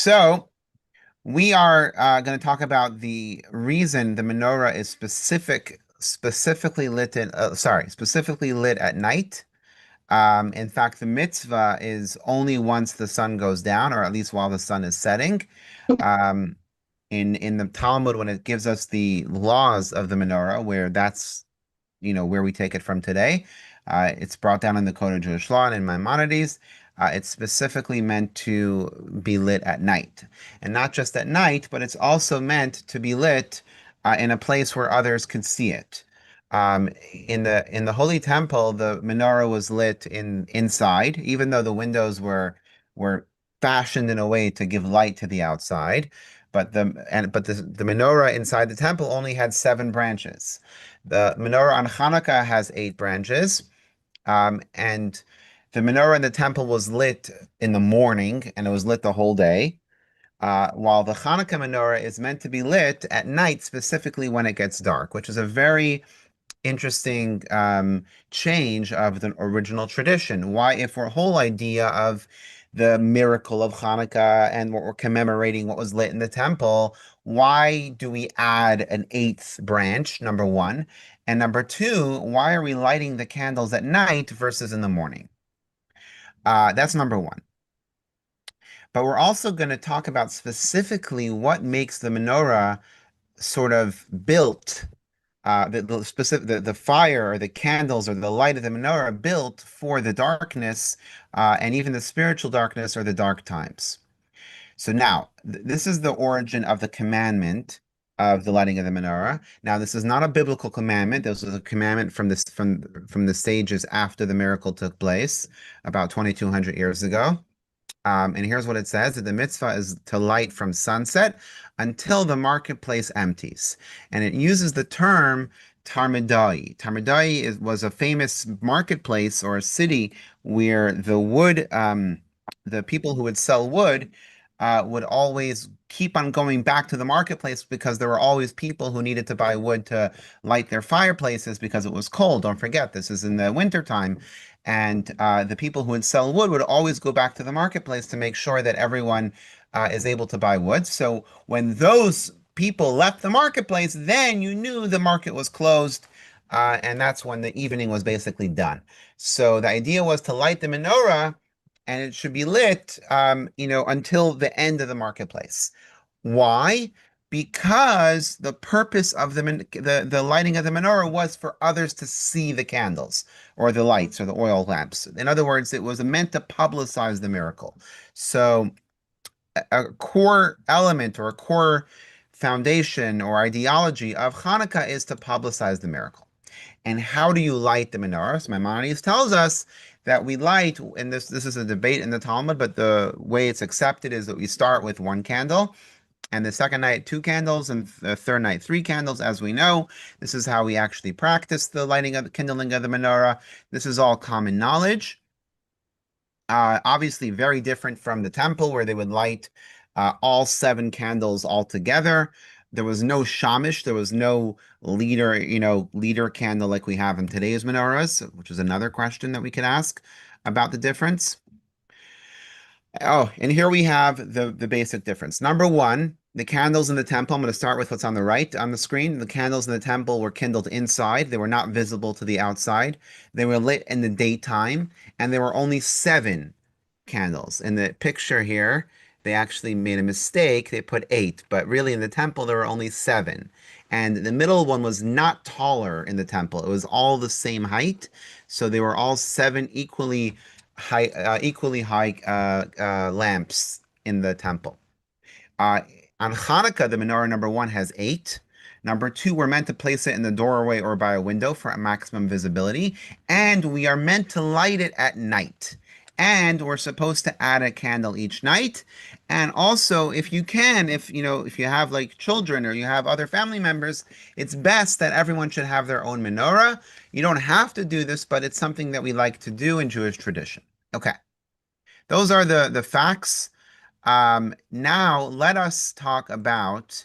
So we are going to talk about the reason the menorah is specifically lit at night. In fact, the mitzvah is only once the sun goes down, or at least while the sun is setting. Um, in the Talmud, when it gives us the laws of the menorah, where that's where we take it from today. It's brought down in the Code of Jewish Law and in Maimonides. It's specifically meant to be lit at night, and not just at night, but it's also meant to be lit in a place where others can see it. In the Holy Temple, the menorah was lit inside, even though the windows were fashioned in a way to give light to the outside. But the menorah inside the temple only had seven branches. The menorah on Chanukah has eight branches, and the menorah in the temple was lit in the morning, and it was lit the whole day. While the Hanukkah menorah is meant to be lit at night, specifically when it gets dark, which is a very interesting change of the original tradition. Why, if our whole idea of the miracle of Hanukkah and what we're commemorating what was lit in the temple, why do we add an eighth branch, number one? And number two, why are we lighting the candles at night versus in the morning? That's number one. But we're also going to talk about specifically what makes the menorah sort of built the fire or the candles or the light of the menorah built for the darkness and even the spiritual darkness or the dark times. So now, this is the origin of the commandment of the lighting of the menorah. Now, this is not a biblical commandment. This was a commandment from the stages after the miracle took place about 2,200 years ago. And here's what it says, that the mitzvah is to light from sunset until the marketplace empties. And it uses the term Tarmidai. Was a famous marketplace or a city where the people who would sell wood would always keep on going back to the marketplace because there were always people who needed to buy wood to light their fireplaces because it was cold. Don't forget, this is in the wintertime. And the people who would sell wood would always go back to the marketplace to make sure that everyone is able to buy wood. So when those people left the marketplace, then you knew the market was closed, and that's when the evening was basically done. So the idea was to light the menorah, and it should be lit, until the end of the marketplace. Why? Because the purpose of the lighting of the menorah was for others to see the candles or the lights or the oil lamps. In other words, it was meant to publicize the miracle. So a core element or a core foundation or ideology of Hanukkah is to publicize the miracle. And how do you light the menorah? So Maimonides tells us that we light, and this is a debate in the Talmud, but the way it's accepted is that we start with one candle, and the second night two candles, and the third night three candles. As we know, this is how we actually practice the lighting of the kindling of the menorah. This is all common knowledge. Obviously, very different from the temple where they would light all seven candles all together. There was no shamish. There was no leader candle like we have in today's menorahs, which is another question that we could ask about the difference. Oh, and here we have the basic difference. Number one, the candles in the temple. I'm going to start with what's on the right on the screen. The candles in the temple were kindled inside. They were not visible to the outside. They were lit in the daytime, and there were only seven candles. In the picture here, they actually made a mistake. They put eight, but really in the temple, there were only seven. And the middle one was not taller in the temple. It was all the same height. So they were all seven equally high lamps in the temple. Uh, on Hanukkah, the menorah number one has eight. Number two, we're meant to place it in the doorway or by a window for maximum visibility. And we are meant to light it at night. And we're supposed to add a candle each night. And also, if you can, if you have like children or you have other family members, it's best that everyone should have their own menorah. You don't have to do this, but it's something that we like to do in Jewish tradition. Okay, those are the facts. Now let us talk about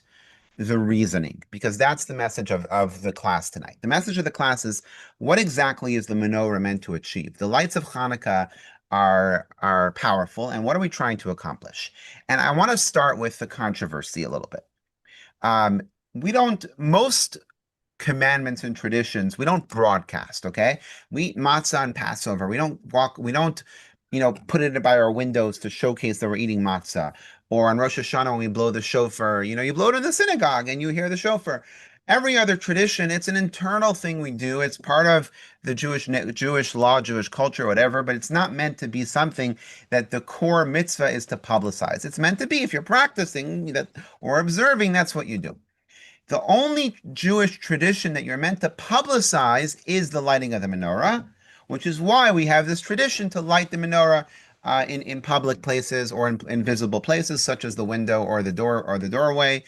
the reasoning, because that's the message of the class tonight. The message of the class is, what exactly is the menorah meant to achieve? The lights of Hanukkah are powerful, and what are we trying to accomplish? And I want to start with the controversy a little bit. Um, we don't most commandments and traditions we don't broadcast, okay? We eat matzah on Passover. We don't put it by our windows to showcase that we're eating matzah. Or on Rosh Hashanah when we blow the shofar, you blow it in the synagogue and you hear the shofar. Every other tradition, it's an internal thing we do. It's part of the Jewish law, Jewish culture, whatever, but it's not meant to be something that the core mitzvah is to publicize. It's meant to be if you're practicing that or observing, that's what you do. The only Jewish tradition that you're meant to publicize is the lighting of the menorah, which is why we have this tradition to light the menorah in public places or in visible places, such as the window or the door or the doorway.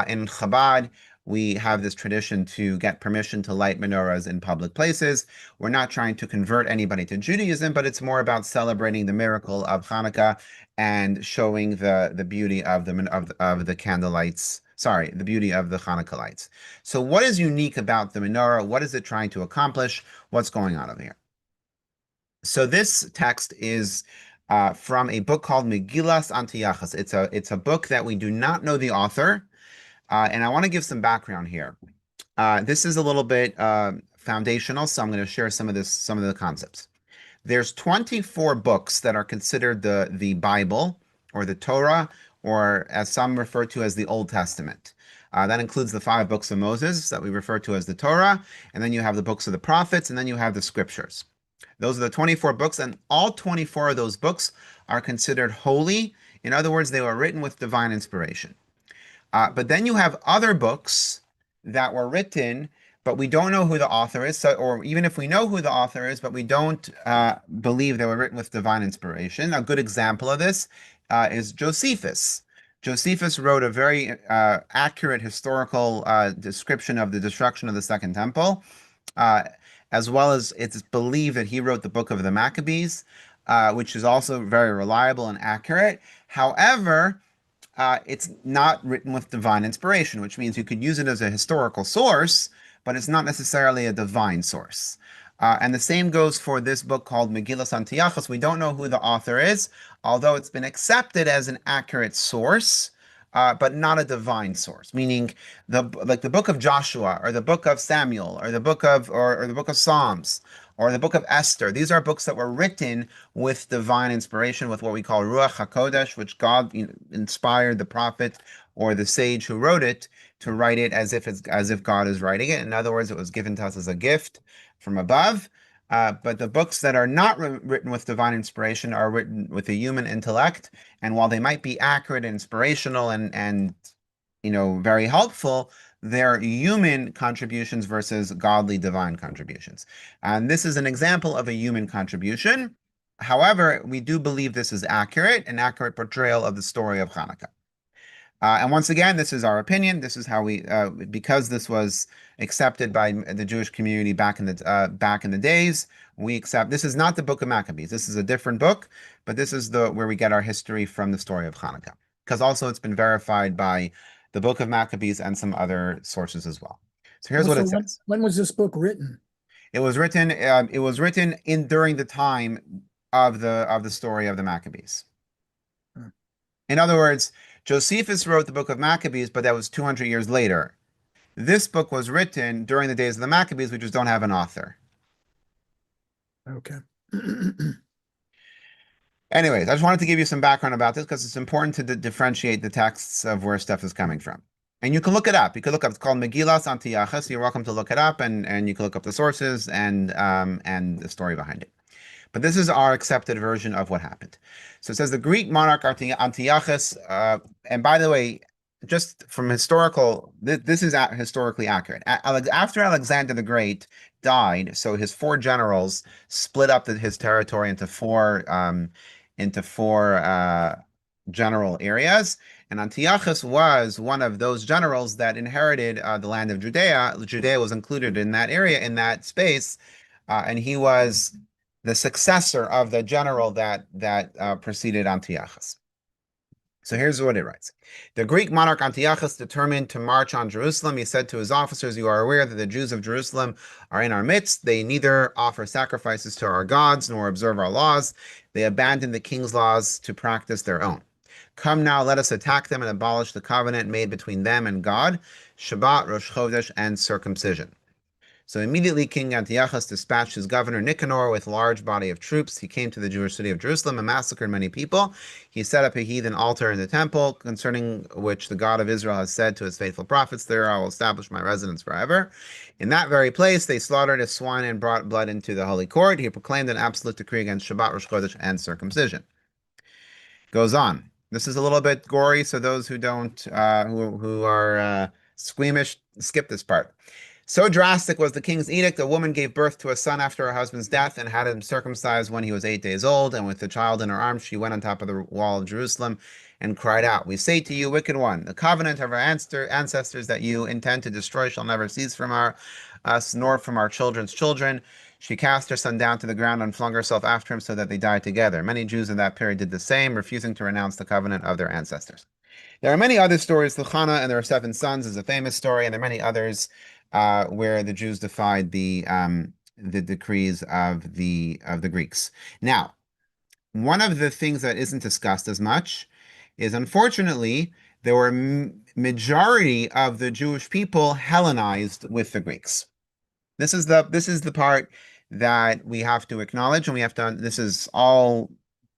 In Chabad, we have this tradition to get permission to light menorahs in public places. We're not trying to convert anybody to Judaism, but it's more about celebrating the miracle of Hanukkah and showing the beauty of the candlelights. Sorry, the beauty of the Hanukkah lights. So, what is unique about the menorah? What is it trying to accomplish? What's going on over here? So, this text is from a book called Megillas Antiochus. It's a book that we do not know the author, and I want to give some background here. This is a little bit foundational, so I'm going to share some of the concepts. There's 24 books that are considered the Bible or the Torah, or as some refer to as the Old Testament. That includes the 5 books of Moses that we refer to as the Torah, and then you have the books of the prophets, and then you have the scriptures. Those are the 24 books, and all 24 of those books are considered holy. In other words, they were written with divine inspiration. But then you have other books that were written, but we don't know who the author is. So, or even if we know who the author is, but we don't believe they were written with divine inspiration. A good example of this is Josephus. Josephus wrote a very accurate historical description of the destruction of the Second Temple, uh, as well as it's believed that he wrote the book of the Maccabees, which is also very reliable and accurate. However, it's not written with divine inspiration, which means you could use it as a historical source, but it's not necessarily a divine source. And the same goes for this book called Megillas Antiochus. We don't know who the author is, although it's been accepted as an accurate source, but not a divine source. Meaning, the book of Joshua, or the book of Samuel, or the book of Psalms, or the book of Esther. These are books that were written with divine inspiration, with what we call Ruach HaKodesh, which God inspired the prophet or the sage who wrote it to write it as if God is writing it. In other words, it was given to us as a gift from above. But the books that are not written with divine inspiration are written with a human intellect, and while they might be accurate, inspirational, and very helpful, they're human contributions versus godly divine contributions. And this is an example of a human contribution. However, we do believe this is an accurate portrayal of the story of Hanukkah. And once again, this is our opinion. This is how because this was accepted by the Jewish community back in the days, we accept. This is not the Book of Maccabees. This is a different book, but this is where we get our history from the story of Hanukkah. Because also it's been verified by the Book of Maccabees and some other sources as well. So here's what it says. When was this book written? It was written. It was written during the time of the story of the Maccabees. In other words, Josephus wrote the book of Maccabees, but that was 200 years later. This book was written during the days of the Maccabees, we just don't have an author. Okay. Anyways, I just wanted to give you some background about this because it's important to differentiate the texts of where stuff is coming from. And you can look it up. You can look up. It's called Megillas Antiochus. You're welcome to look it up, and you can look up the sources and the story behind it. But this is our accepted version of what happened. So it says the Greek monarch Antiochus, and by the way, just from historical, this is historically accurate. After Alexander the Great died, so his 4 generals split up his territory into four general areas, and Antiochus was one of those generals that inherited the land of Judea. Judea was included in that area, in that space, and he was the successor of the general that preceded Antiochus. So here's what it writes. The Greek monarch Antiochus determined to march on Jerusalem. He said to his officers, "You are aware that the Jews of Jerusalem are in our midst. They neither offer sacrifices to our gods nor observe our laws. They abandon the king's laws to practice their own. Come now, let us attack them and abolish the covenant made between them and God, Shabbat, Rosh Chodesh, and circumcision." So immediately King Antiochus dispatched his governor Nicanor with a large body of troops. He came to the Jewish city of Jerusalem and massacred many people. He set up a heathen altar in the temple, concerning which the God of Israel has said to his faithful prophets, "There I will establish my residence forever." In that very place, they slaughtered a swine and brought blood into the holy court. He proclaimed an absolute decree against Shabbat, Rosh Chodesh, and circumcision. Goes on. This is a little bit gory, so those who don't, who are squeamish, skip this part. So drastic was the king's edict, a woman gave birth to a son after her husband's death and had him circumcised when he was 8 days old. And with the child in her arms, she went on top of the wall of Jerusalem and cried out, "We say to you, wicked one, the covenant of our ancestors that you intend to destroy shall never cease from us, nor from our children's children." She cast her son down to the ground and flung herself after him so that they died together. Many Jews in that period did the same, refusing to renounce the covenant of their ancestors. There are many other stories. Luchana and their 7 sons is a famous story, and there are many others where the Jews defied the decrees of the Greeks. Now, one of the things that isn't discussed as much is, unfortunately, there were majority of the Jewish people Hellenized with the Greeks. This is the part that we have to acknowledge, and we have to. This is all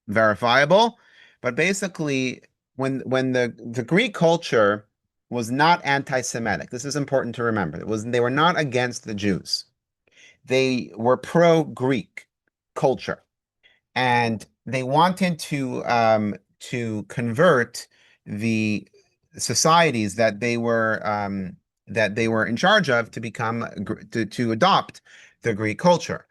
verifiable, but basically, when the Greek culture was not anti-Semitic, this is important to remember. They were not against the Jews. They were pro-Greek culture, and they wanted to convert the societies that they were in charge of to become to adopt the Greek culture.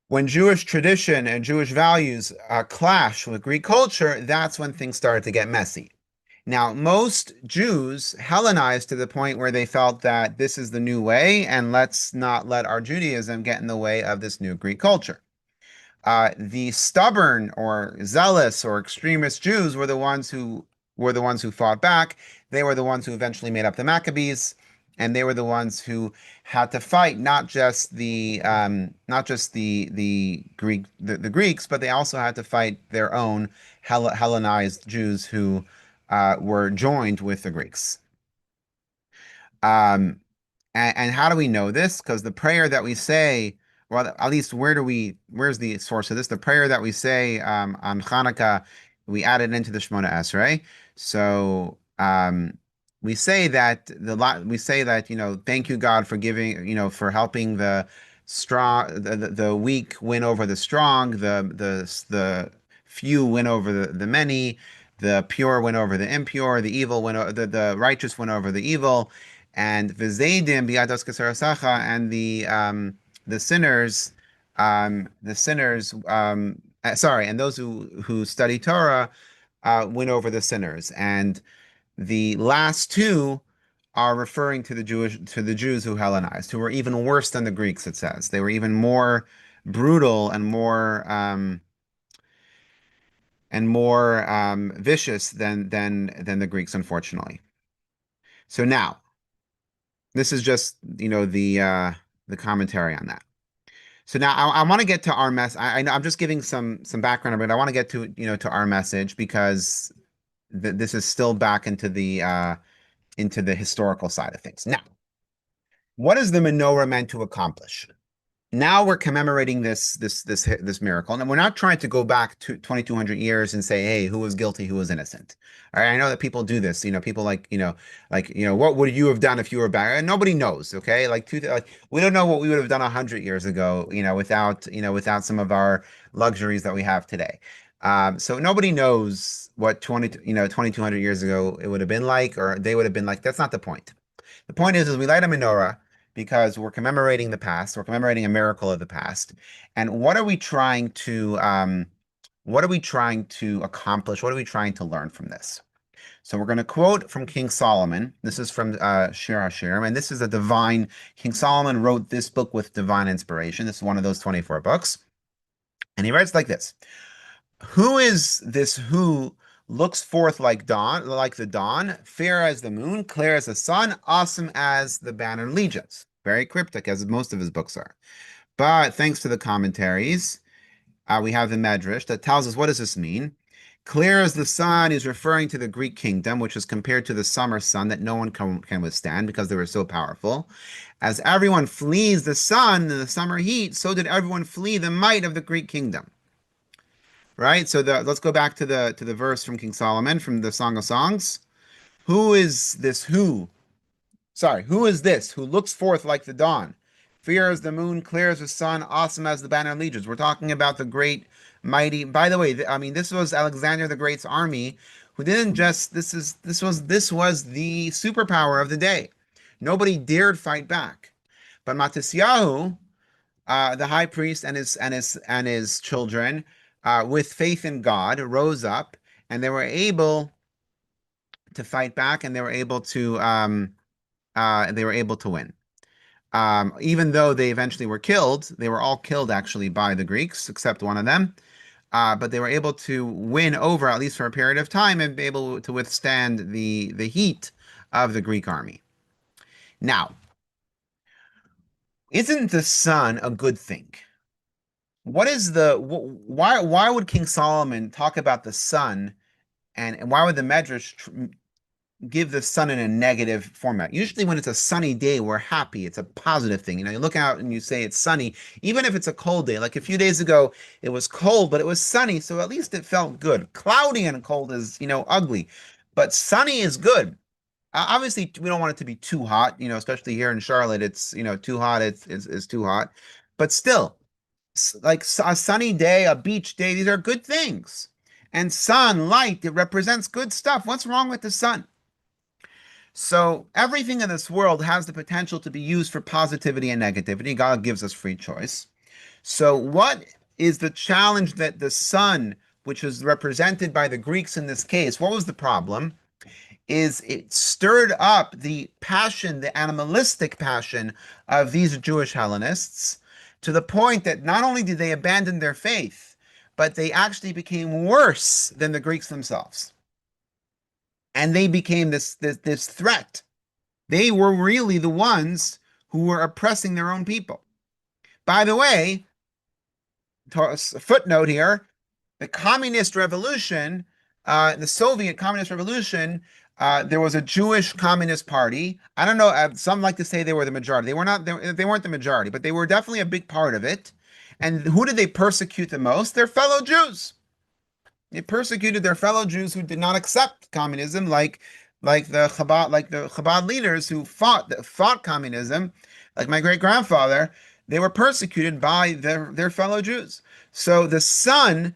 When Jewish tradition and Jewish values clash with Greek culture, that's when things started to get messy. Now, most Jews Hellenized to the point where they felt that this is the new way, and let's not let our Judaism get in the way of this new Greek culture. The stubborn or zealous or extremist Jews were the ones who fought back. They were the ones who eventually made up the Maccabees, and they were the ones who had to fight not just the Greeks, but they also had to fight their own Hellenized Jews who were joined with the Greeks. Um, and how do we know this? Because the prayer that we say, well, at least where's the source of this? The prayer that we say on Chanukah, we added into the Shemona Esrei. So we say that, thank you God for giving, for helping the strong, the weak win over the strong, the few win over the many, the pure win over the impure, the evil win the righteous win over the evil, and v'zeidim biados kesarasacha, and the sinners, and those who study Torah win over the sinners. And the last two are referring to the Jews who Hellenized, who were even worse than the Greeks, it says. They were even more brutal and more vicious than the Greeks, unfortunately. So now, this is just the commentary on that. So now I want to get to our mess. I know I'm just giving some background, but I want to get to our message, because this is still back into the historical side of things. Now, what is the menorah meant to accomplish? Now we're commemorating this miracle, and we're not trying to go back to 2,200 years and say, hey, who was guilty, who was innocent. All right, I know that people do this. People what would you have done if you were back? And nobody knows. Okay, we don't know what we would have done 100 years ago. Without some of our luxuries that we have today. So nobody knows what 2,200 years ago it would have been like, or they would have been like. That's not the point. The point is we light a menorah because we're commemorating the past. We're commemorating a miracle of the past. And what are we trying to accomplish? What are we trying to learn from this? So we're going to quote from King Solomon. This is from Shir HaShirim, and this is King Solomon wrote this book with divine inspiration. This is one of those 24 books. And he writes like this: "Who is this who looks forth like dawn, like the dawn, fair as the moon, clear as the sun, awesome as the banner legions. Very cryptic, as most of his books are. But thanks to the commentaries, we have the Medrash that tells us, what does this mean? Clear as the sun is referring to the Greek kingdom, which is compared to the summer sun that no one can withstand because they were so powerful. As everyone flees the sun in the summer heat, so did everyone flee the might of the Greek kingdom. Right? So let's go back to the verse from King Solomon from the Song of Songs. Who is this who? Sorry, who is this who looks forth like the dawn? Fair as the moon, clear as the sun, awesome as the banner of legions. We're talking about the great, mighty. By the way, I mean this was Alexander the Great's army, who didn't just. This was the superpower of the day. Nobody dared fight back, but Matisyahu, the high priest, and his children, with faith in God, rose up, and they were able to fight back, and they were able to win. Even though they eventually were killed, they were all killed actually by the Greeks, except one of them. But they were able to win over, at least for a period of time, and be able to withstand the heat of the Greek army. Now, isn't the sun a good thing? What is why would King Solomon talk about the sun, and why would the Medrash give the sun in a negative format? Usually when it's a sunny day, we're happy. It's a positive thing. You look out and you say it's sunny, even if it's a cold day. Like a few days ago, it was cold, but it was sunny, so at least it felt good. Cloudy and cold is, ugly, but sunny is good. Obviously, we don't want it to be too hot, especially here in Charlotte. It's, too hot. It's too hot, but still, like a sunny day, a beach day, these are good things. And sun, light, it represents good stuff. What's wrong with the sun? So everything in this world has the potential to be used for positivity and negativity. God gives us free choice. So what is the challenge that the sun, which is represented by the Greeks in this case, what was the problem? Is it stirred up the passion, the animalistic passion of these Jewish Hellenists, to the point that not only did they abandon their faith, but they actually became worse than the Greeks themselves. And they became this threat. They were really the ones who were oppressing their own people. By the way, a footnote here, the communist revolution, the Soviet communist revolution, there was a Jewish communist party. I don't know, some like to say they were the majority. They were not, they weren't the majority, but they were definitely a big part of it. And who did they persecute the most? Their fellow Jews. They persecuted their fellow Jews who did not accept communism, like the Chabad leaders who fought communism, like my great grandfather. They were persecuted by their fellow Jews. So the sun,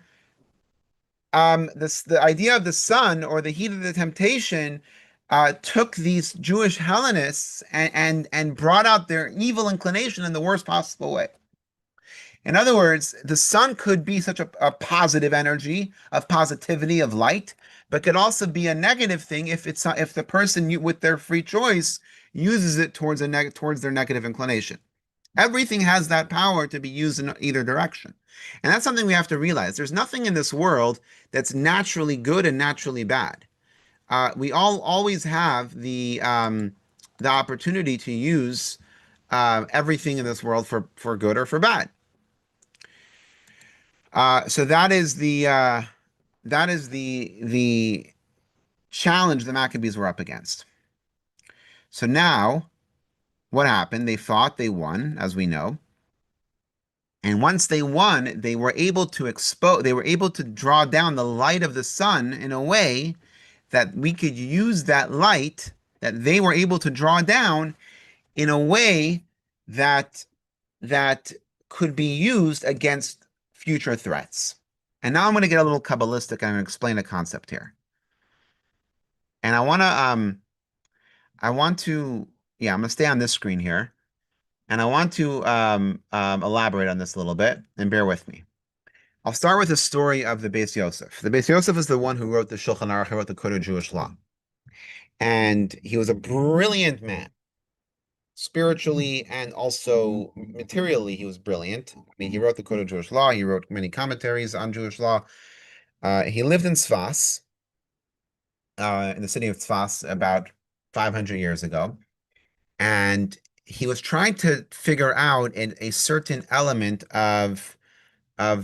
the idea of the sun, or the heat of the temptation, took these Jewish Hellenists and brought out their evil inclination in the worst possible way. In other words, the sun could be such a positive energy of positivity, of light, but could also be a negative thing if the person with their free choice uses it towards their negative inclination. Everything has that power to be used in either direction. And that's something we have to realize. There's nothing in this world that's naturally good and naturally bad. We all always have the opportunity to use everything in this world for good or for bad. So that is the challenge the Maccabees were up against. So now, what happened? They fought, they won, as we know. And once they won, they were able to draw down the light of the sun in a way that we could use that light that they were able to draw down in a way that could be used against future threats. And now I'm going to get a little Kabbalistic and explain a concept here. And I'm going to stay on this screen here. And I want to elaborate on this a little bit, and bear with me. I'll start with the story of the Beis Yosef. The Beis Yosef is the one who wrote the Shulchan Aruch, who wrote the Code of Jewish Law. And he was a brilliant man. Spiritually and also materially, he was brilliant. I mean, he wrote the Code of Jewish Law. He wrote many commentaries on Jewish law. He lived in Sfas, in the city of Tzfas about 500 years ago, and he was trying to figure out a certain element of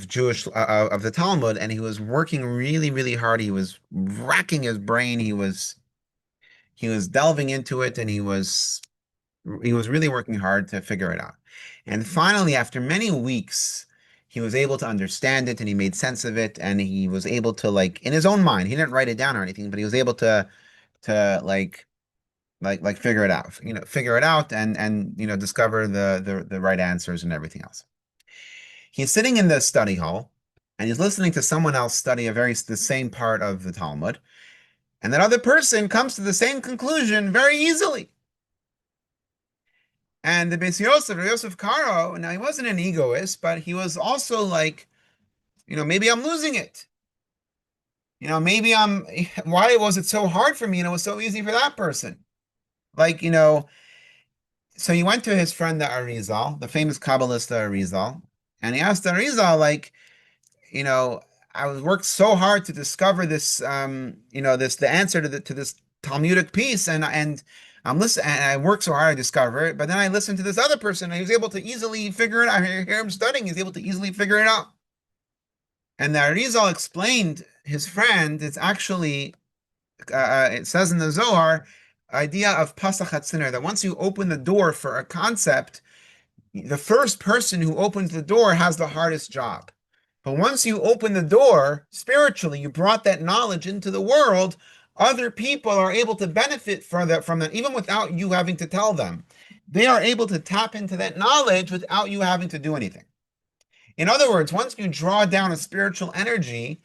Jewish of the Talmud, and he was working really, really hard. He was racking his brain. He was delving into it, and he was really working hard to figure it out. And finally, after many weeks, he was able to understand it, and he made sense of it, and he was able to, like, in his own mind, he didn't write it down or anything, but he was able to like figure it out, figure it out, and discover the right answers and everything else. He's sitting in the study hall, and he's listening to someone else study the same part of the Talmud, and that other person comes to the same conclusion very easily. And the Beis Yosef Karo, now he wasn't an egoist, but he was also like, maybe I'm losing it. Maybe why was it so hard for me and it was so easy for that person? Like, so he went to his friend, the Arizal, the famous Kabbalist, the Arizal, and he asked the Arizal, like, you know, I was worked so hard to discover this, the answer to this Talmudic piece, and I'm listening, and I worked so hard to discover it, but then I listened to this other person, and he was able to easily figure it out. I hear him studying, he's able to easily figure it out. And the Arizal explained his friend, it's actually, it says in the Zohar, idea of Pasach HaTzinor, that once you open the door for a concept, the first person who opens the door has the hardest job. But once you open the door spiritually, you brought that knowledge into the world, other people are able to benefit from that, even without you having to tell them. They are able to tap into that knowledge without you having to do anything. In other words, once you draw down a spiritual energy,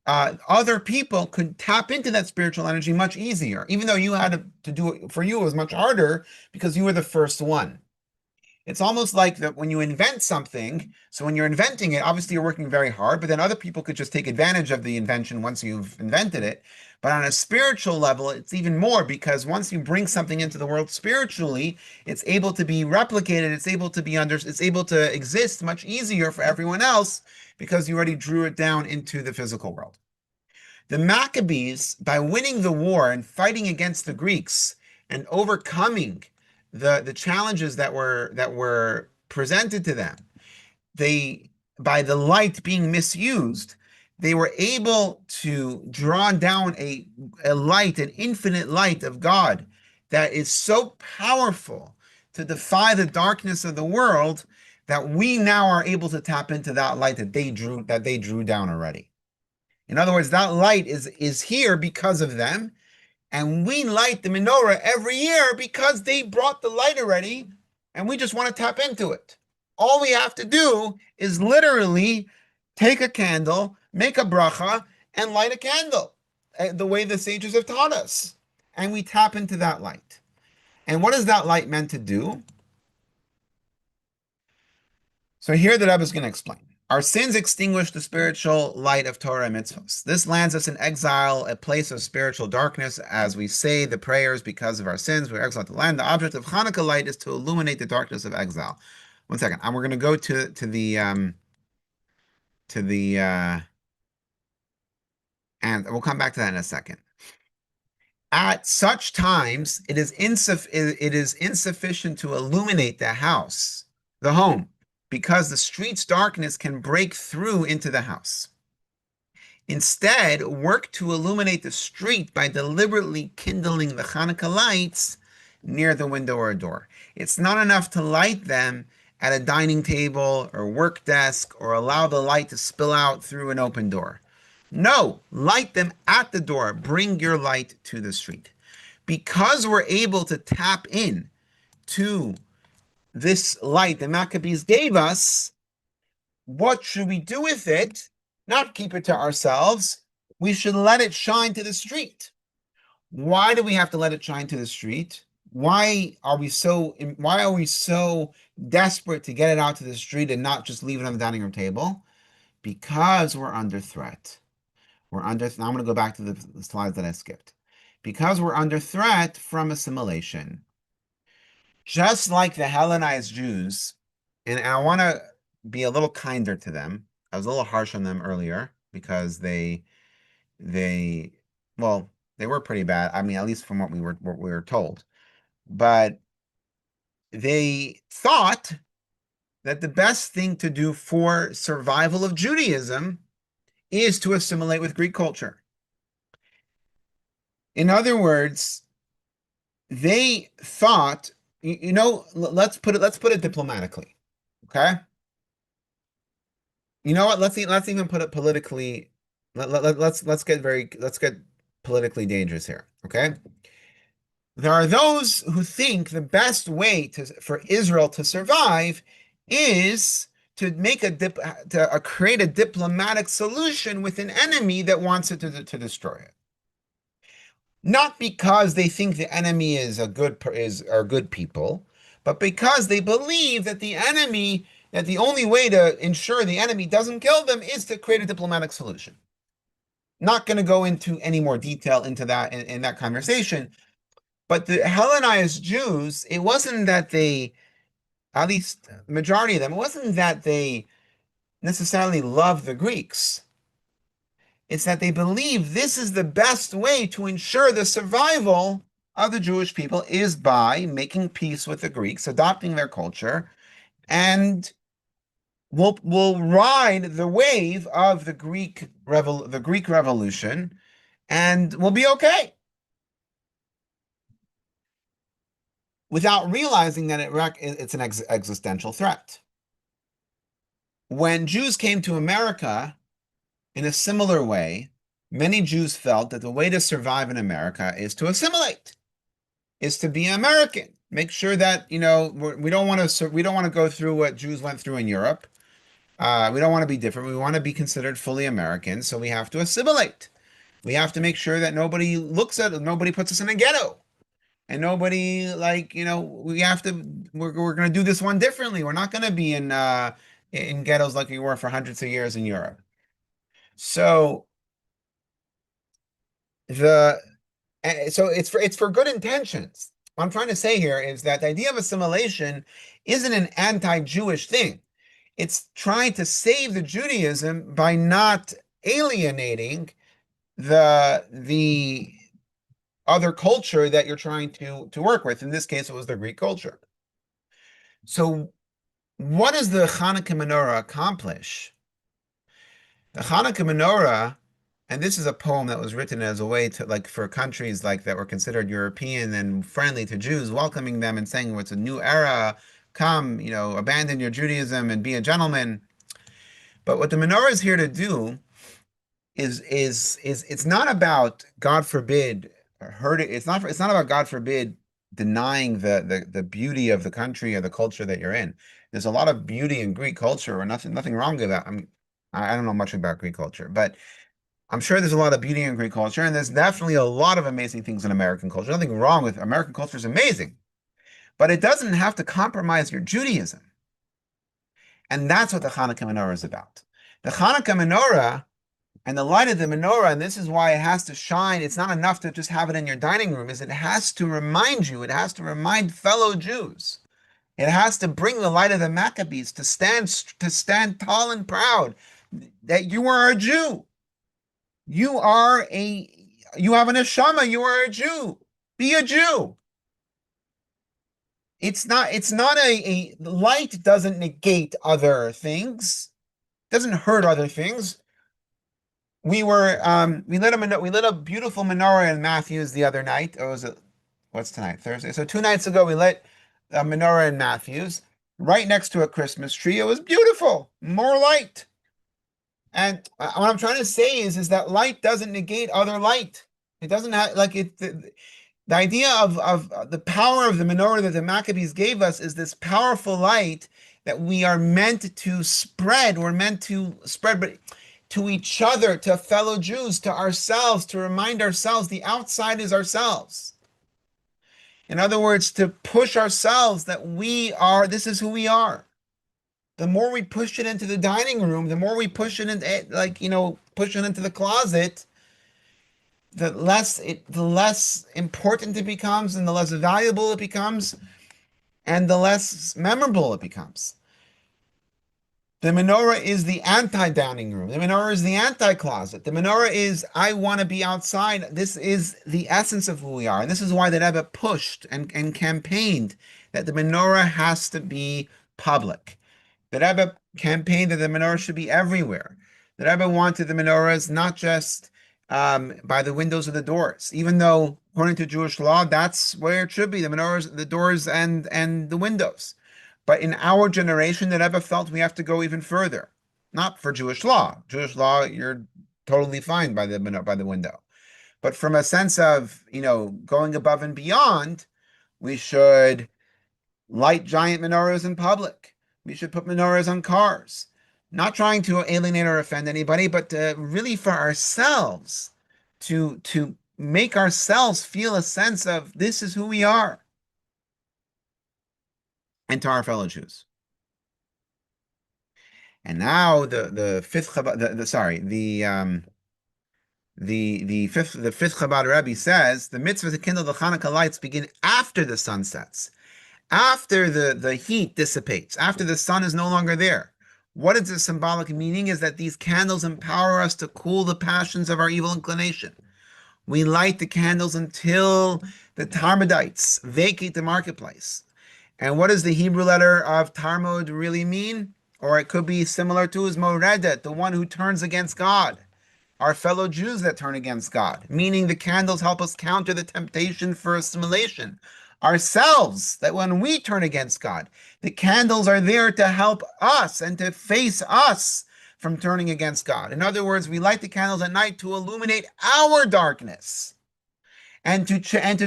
other people could tap into that spiritual energy much easier, even though you had to do it for you, it was much harder because you were the first one. It's almost like that when you invent something. So when you're inventing it, obviously you're working very hard, but then other people could just take advantage of the invention once you've invented it. But on a spiritual level, it's even more because once you bring something into the world spiritually, it's able to be replicated, it's able to exist much easier for everyone else because you already drew it down into the physical world. The Maccabees, by winning the war and fighting against the Greeks and overcoming the challenges that were presented to them, they by the light being misused, they were able to draw down a light, an infinite light of God that is so powerful to defy the darkness of the world that we now are able to tap into that light that they drew down already. In other words, that light is here because of them, and we light the menorah every year because they brought the light already, and we just want to tap into it. All we have to do is literally take a candle, make a bracha, and light a candle, the way the sages have taught us. And we tap into that light. And what is that light meant to do? So here the Rebbe is going to explain. Our sins extinguish the spiritual light of Torah and mitzvahs. This lands us in exile, a place of spiritual darkness. As we say the prayers because of our sins, we're exiled to the land. The object of Hanukkah light is to illuminate the darkness of exile. One second, and we're going to go to the and we'll come back to that in a second. At such times, it is insufficient to illuminate the house, the home, because the street's darkness can break through into the house. Instead, work to illuminate the street by deliberately kindling the Hanukkah lights near the window or door. It's not enough to light them at a dining table or work desk or allow the light to spill out through an open door. No, light them at the door. Bring your light to the street. Because we're able to tap in to this light the Maccabees gave us, what should we do with it? Not keep it to ourselves. We should let it shine to the street. Why do we have to let it shine to the street? Why are we so desperate to get it out to the street and not just leave it on the dining room table? Because we're under threat. Now I'm going to go back to the slides that I skipped. Because we're under threat from assimilation. Just like the Hellenized Jews, and I want to be a little kinder to them. I was a little harsh on them earlier because they, well, They were pretty bad. I mean, at least from what we were told. But they thought that the best thing to do for survival of Judaism is to assimilate with Greek culture. In other words, they thought, let's put it diplomatically. Okay? You know what? Let's even put it politically. Let's get politically dangerous here. Okay? There are those who think the best way for Israel to survive is to create a diplomatic solution with an enemy that wants it to destroy it. Not because they think the enemy are good people, but because they believe that the only way to ensure the enemy doesn't kill them is to create a diplomatic solution. Not going to go into any more detail into that in that conversation, but the Hellenized Jews, it wasn't that they, at least majority of them, it wasn't that they necessarily loved the Greeks. It's that they believe this is the best way to ensure the survival of the Jewish people is by making peace with the Greeks, adopting their culture, and will ride the wave of the Greek Revolution, and we'll be okay, without realizing that it's an existential threat. When Jews came to America, in a similar way, many Jews felt that the way to survive in America is to assimilate, is to be American. Make sure that, we don't want to go through what Jews went through in Europe. We don't want to be different. We want to be considered fully American, so we have to assimilate. We have to make sure that nobody puts us in a ghetto. And nobody we're going to do this one differently. We're not going to be in ghettos like we were for hundreds of years in Europe. So the so it's for good intentions. What I'm trying to say here is that the idea of assimilation isn't an anti-Jewish thing. It's trying to save the Judaism by not alienating the other culture that you're trying to work with. In this case, it was the Greek culture. So what does the Chanukah menorah accomplish? The Chanukah menorah, and this is a poem that was written as a way to, like, for countries like that were considered European and friendly to Jews, welcoming them and saying, it's a new era, come, abandon your Judaism and be a gentleman. But what the menorah is here to do is it's not about, God forbid, hurting. It's not about, God forbid, denying the beauty of the country or the culture that you're in. There's a lot of beauty in Greek culture, or nothing wrong with that. I don't know much about Greek culture, but I'm sure there's a lot of beauty in Greek culture, and there's definitely a lot of amazing things in American culture. Nothing wrong with American culture is amazing, but it doesn't have to compromise your Judaism. And that's what the Hanukkah menorah is about. The Hanukkah menorah and the light of the menorah, and this is why it has to shine. It's not enough to just have it in your dining room, it has to remind you, it has to remind fellow Jews. It has to bring the light of the Maccabees to stand tall and proud that you are a Jew. You have an neshama, you are a Jew. Be a Jew. It's not a light doesn't negate other things, doesn't hurt other things. We lit a beautiful menorah in Matthews the other night. What's tonight? Thursday. So 2 nights ago we lit a menorah in Matthews right next to a Christmas tree. It was beautiful. More light. And what I'm trying to say is that light doesn't negate other light. It doesn't have the idea of the power of the menorah that the Maccabees gave us is this powerful light that we are meant to spread. We're meant to spread, but to each other, to fellow Jews, to ourselves, to remind ourselves the outside is ourselves. In other words, to push ourselves that this is who we are. The more we push it into the dining room, the more we push it into, push it into the closet, the less important it becomes, and the less valuable it becomes, and the less memorable it becomes. The menorah is the anti-dining room. The menorah is the anti-closet. The menorah is, I want to be outside. This is the essence of who we are. And this is why the Rebbe pushed and campaigned that the menorah has to be public. The Rebbe campaigned that the menorah should be everywhere. The Rebbe wanted the menorahs not just by the windows of the doors, even though according to Jewish law, that's where it should be, the menorahs, the doors, and the windows. But in our generation, the Rebbe felt we have to go even further. Not for Jewish law. Jewish law, you're totally fine by the window. But from a sense of, going above and beyond, we should light giant menorahs in public. We should put menorahs on cars. Not trying to alienate or offend anybody, but really for ourselves, to make ourselves feel a sense of this is who we are, and to our fellow Jews. And now the fifth Chabad, the fifth Chabad Rebbe says the mitzvah to kindle the Chanukah lights begin after the sun sets, after the heat dissipates, after the sun is no longer there. What is the symbolic meaning is that these candles empower us to cool the passions of our evil inclination. We light the candles until the Talmudites vacate the marketplace. And what does the Hebrew letter of Talmud really mean? Or it could be similar to his Moredet, the one who turns against God. Our fellow Jews that turn against God, meaning the candles help us counter the temptation for assimilation. Ourselves, that when we turn against God, the candles are there to help us and to face us from turning against God. In other words, we light the candles at night to illuminate our darkness and to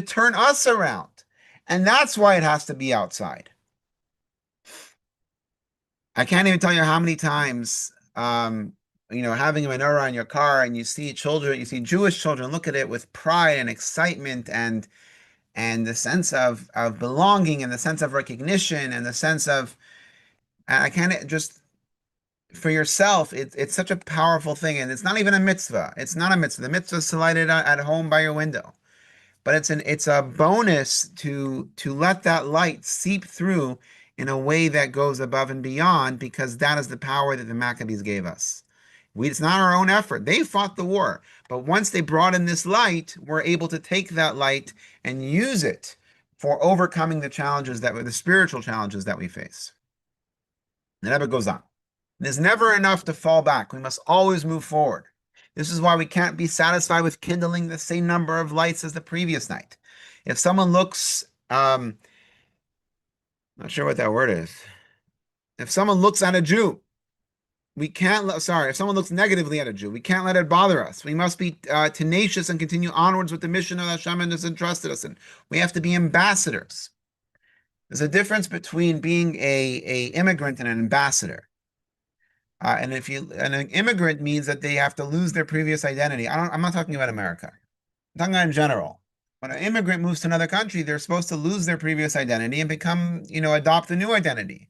turn us around. And that's why it has to be outside. I can't even tell you how many times, having a menorah in your car and you see children, you see Jewish children look at it with pride and excitement and the sense of belonging and the sense of recognition and the sense of, I can't just, for yourself, it's such a powerful thing. And it's not even a mitzvah. It's not a mitzvah. The mitzvah is to light it at home by your window. But it's a bonus to let that light seep through in a way that goes above and beyond, because that is the power that the Maccabees gave us. It's not our own effort. They fought the war, but once they brought in this light, we're able to take that light and use it for overcoming the challenges the spiritual challenges that we face. The Rebbe goes on. There's never enough to fall back. We must always move forward. This is why we can't be satisfied with kindling the same number of lights as the previous night. If someone looks, not sure what that word is. If someone looks at a Jew, we can't, if someone looks negatively at a Jew, we can't let it bother us. We must be tenacious and continue onwards with the mission that Hashem has entrusted us in. We have to be ambassadors. There's a difference between being a immigrant and an ambassador. And an immigrant means that they have to lose their previous identity. I'm not talking about America. I'm talking about in general. When an immigrant moves to another country, they're supposed to lose their previous identity and become, adopt a new identity.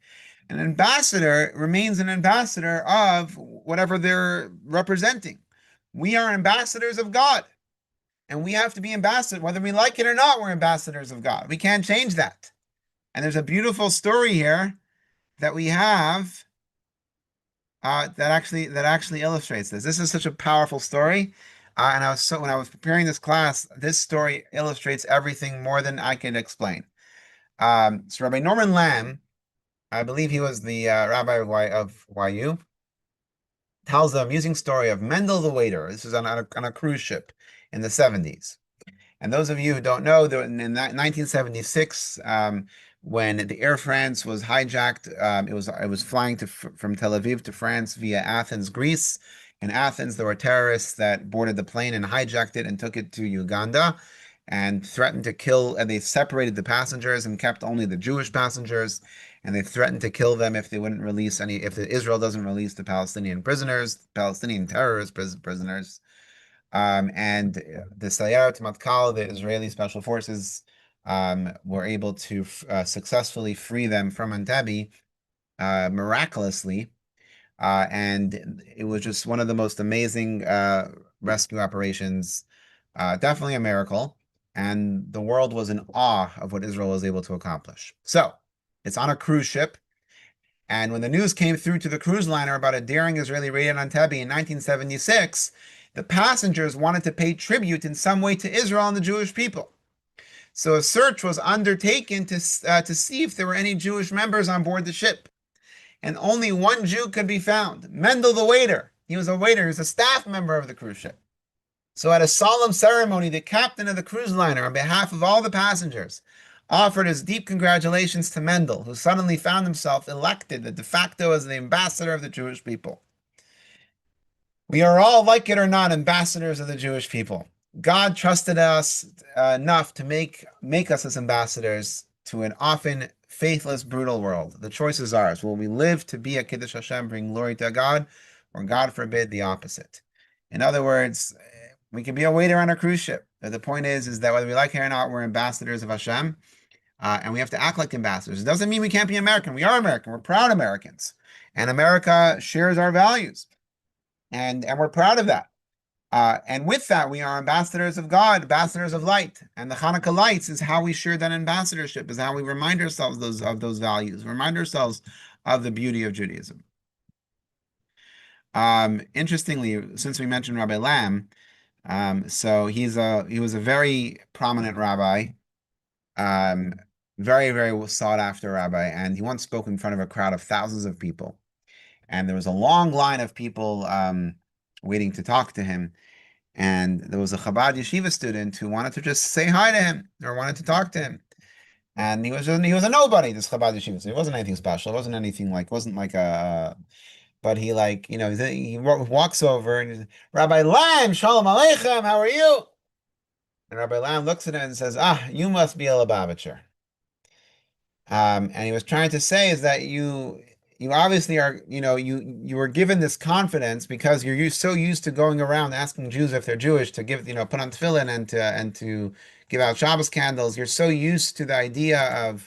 An ambassador remains an ambassador of whatever they're representing. We are ambassadors of God. And we have to be ambassadors, whether we like it or not, we're ambassadors of God. We can't change that. And there's a beautiful story here that we have that actually illustrates this. This is such a powerful story, and when I was preparing this class, this story illustrates everything more than I can explain. So Rabbi Norman Lamb, I believe he was the rabbi of YU, tells the amusing story of Mendel the waiter. This is on a cruise ship in the 70s. And those of you who don't know, in 1976, when the Air France was hijacked, it was flying from Tel Aviv to France via Athens, Greece. In Athens, there were terrorists that boarded the plane and hijacked it and took it to Uganda and threatened to kill. And they separated the passengers and kept only the Jewish passengers. And they threatened to kill them if they wouldn't release if Israel doesn't release the Palestinian prisoners, Palestinian terrorist prisoners. And the Sayeret Matkal, the Israeli Special Forces, were able to successfully free them from Entebbe miraculously. And it was just one of the most amazing rescue operations, definitely a miracle. And the world was in awe of what Israel was able to accomplish. So it's on a cruise ship. And when the news came through to the cruise liner about a daring Israeli raid on Entebbe in 1976, the passengers wanted to pay tribute in some way to Israel and the Jewish people. So a search was undertaken to see if there were any Jewish members on board the ship. And only one Jew could be found, Mendel the waiter. He was a waiter, he was a staff member of the cruise ship. So at a solemn ceremony, the captain of the cruise liner, on behalf of all the passengers, offered his deep congratulations to Mendel, who suddenly found himself elected de facto as the ambassador of the Jewish people. We are all, like it or not, ambassadors of the Jewish people. God trusted us enough to make us as ambassadors to an often faithless, brutal world. The choice is ours. Will we live to be a Kiddush Hashem, bring glory to God, or God forbid, the opposite? In other words, we can be a waiter on a cruise ship. But the point is that whether we like it or not, we're ambassadors of Hashem, and we have to act like ambassadors. It doesn't mean we can't be American. We are American. We're proud Americans, and America shares our values, and we're proud of that. And with that, we are ambassadors of God, ambassadors of light. And the Hanukkah lights is how we share that ambassadorship, is how we remind ourselves of those values, remind ourselves of the beauty of Judaism. Interestingly, since we mentioned Rabbi Lamb, so he was a very prominent rabbi, very, very sought after rabbi, and he once spoke in front of a crowd of thousands of people. And there was a long line of people waiting to talk to him. And there was a Chabad yeshiva student who wanted to just say hi to him or wanted to talk to him. And he was a nobody, this Chabad yeshiva. So it wasn't anything special. It wasn't anything like, wasn't like but he like, he walks over and he's, Rabbi Lam, Shalom Aleichem, how are you? And Rabbi Lam looks at him and says, you must be a Lubavitcher. And he was trying to say is that you obviously are, you were given this confidence because you're so used to going around asking Jews if they're Jewish to give, put on tefillin and to give out Shabbos candles. You're so used to the idea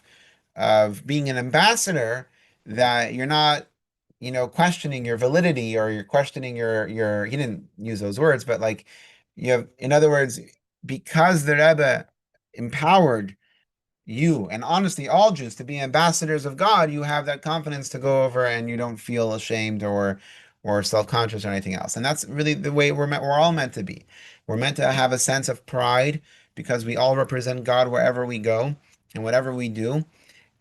of being an ambassador that you're not, questioning your validity or you're questioning your, he didn't use those words, but like you have, in other words, because the Rebbe empowered you and honestly all Jews to be ambassadors of God, you have that confidence to go over and you don't feel ashamed or self-conscious or anything else. And that's really the way we're all meant to be. We're meant to have a sense of pride because we all represent God wherever we go and whatever we do.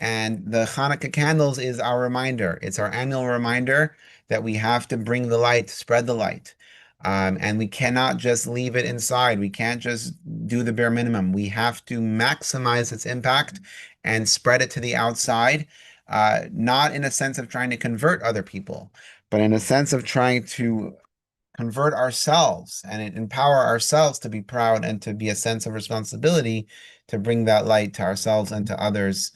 And the Hanukkah candles is our reminder. It's our annual reminder that we have to bring the light, spread the light. And we cannot just leave it inside. We can't just do the bare minimum. We have to maximize its impact and spread it to the outside, not in a sense of trying to convert other people, but in a sense of trying to convert ourselves and empower ourselves to be proud and to be a sense of responsibility to bring that light to ourselves and to others,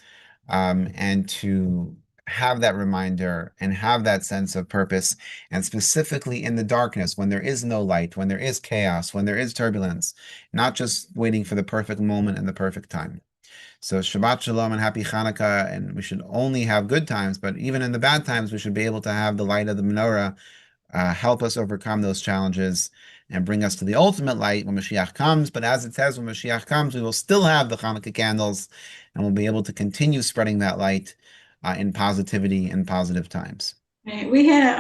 and to have that reminder and have that sense of purpose, and specifically in the darkness, when there is no light, when there is chaos, when there is turbulence, not just waiting for the perfect moment and the perfect time. So Shabbat Shalom and happy Chanukah, and we should only have good times, but even in the bad times, we should be able to have the light of the menorah help us overcome those challenges and bring us to the ultimate light when Mashiach comes. But as it says, when Mashiach comes, we will still have the Hanukkah candles and we'll be able to continue spreading that light in positivity and positive times. We had a